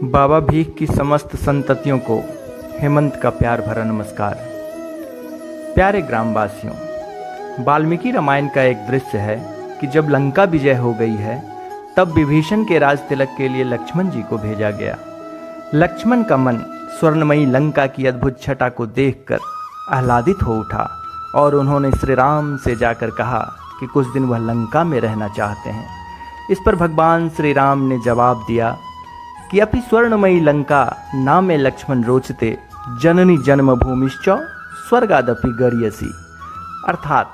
बाबा भीख की समस्त संततियों को हेमंत का प्यार भरा नमस्कार। प्यारे ग्रामवासियों, वाल्मीकि रामायण का एक दृश्य है कि जब लंका विजय हो गई है तब विभीषण के राज तिलक के लिए लक्ष्मण जी को भेजा गया। लक्ष्मण का मन स्वर्णमयी लंका की अद्भुत छटा को देखकर आह्लादित हो उठा और उन्होंने श्री राम से जाकर कहा कि कुछ दिन वह लंका में रहना चाहते हैं। इस पर भगवान श्री राम ने जवाब दिया कि अपि स्वर्णमयी लंका ना में लक्ष्मण रोचते जननी जन्मभूमिश्च स्वर्गादपि गर्यसी। अर्थात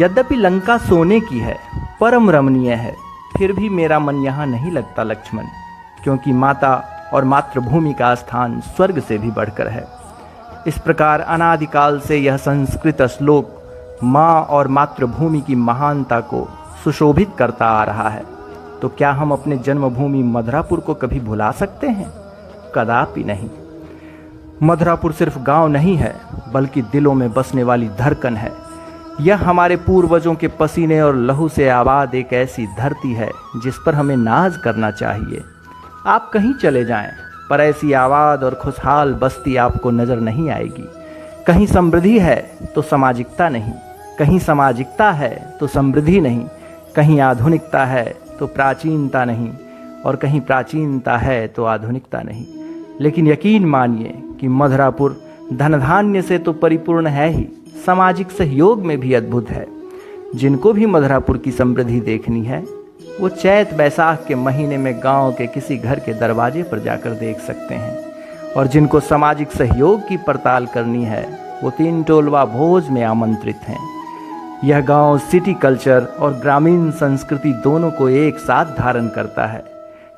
यद्यपि लंका सोने की है, परम रमणीय है, फिर भी मेरा मन यहाँ नहीं लगता लक्ष्मण, क्योंकि माता और मातृभूमि का स्थान स्वर्ग से भी बढ़कर है। इस प्रकार अनादिकाल से यह संस्कृत श्लोक माँ और मातृभूमि की महानता को सुशोभित करता आ रहा है। तो क्या हम अपने जन्मभूमि मधुरापुर को कभी भुला सकते हैं? कदापि नहीं। मधुरापुर सिर्फ गांव नहीं है, बल्कि दिलों में बसने वाली धड़कन है। यह हमारे पूर्वजों के पसीने और लहू से आबाद एक ऐसी धरती है जिस पर हमें नाज करना चाहिए। आप कहीं चले जाएं, पर ऐसी आबाद और खुशहाल बस्ती आपको नजर नहीं आएगी। कहीं समृद्धि है तो सामाजिकता नहीं, कहीं सामाजिकता है तो समृद्धि नहीं, कहीं आधुनिकता है तो प्राचीनता नहीं, और कहीं प्राचीनता है तो आधुनिकता नहीं। लेकिन यकीन मानिए कि मधुरापुर धन धान्य से तो परिपूर्ण है ही, सामाजिक सहयोग में भी अद्भुत है। जिनको भी मधुरापुर की समृद्धि देखनी है वो चैत बैसाख के महीने में गांव के किसी घर के दरवाजे पर जाकर देख सकते हैं। और जिनको सामाजिक सहयोग की पड़ताल करनी है वो तीन टोलवा भोज में आमंत्रित हैं। यह गांव सिटी कल्चर और ग्रामीण संस्कृति दोनों को एक साथ धारण करता है।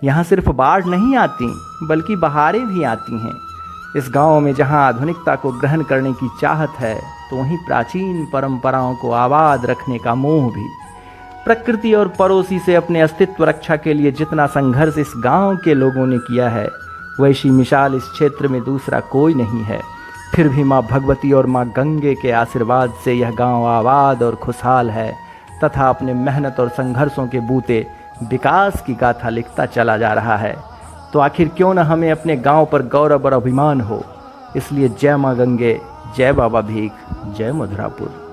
यहाँ सिर्फ बाढ़ नहीं आती बल्कि बहारें भी आती हैं। इस गांव में जहाँ आधुनिकता को ग्रहण करने की चाहत है तो वहीं प्राचीन परंपराओं को आबाद रखने का मोह भी। प्रकृति और पड़ोसी से अपने अस्तित्व रक्षा के लिए जितना संघर्ष इस गांव के लोगों ने किया है, वैसी मिसाल इस क्षेत्र में दूसरा कोई नहीं है। फिर भी माँ भगवती और माँ गंगे के आशीर्वाद से यह गांव आबाद और खुशहाल है तथा अपने मेहनत और संघर्षों के बूते विकास की गाथा लिखता चला जा रहा है। तो आखिर क्यों न हमें अपने गांव पर गौरव और अभिमान हो। इसलिए जय माँ गंगे, जय बाबा भीख, जय मधुरापुर।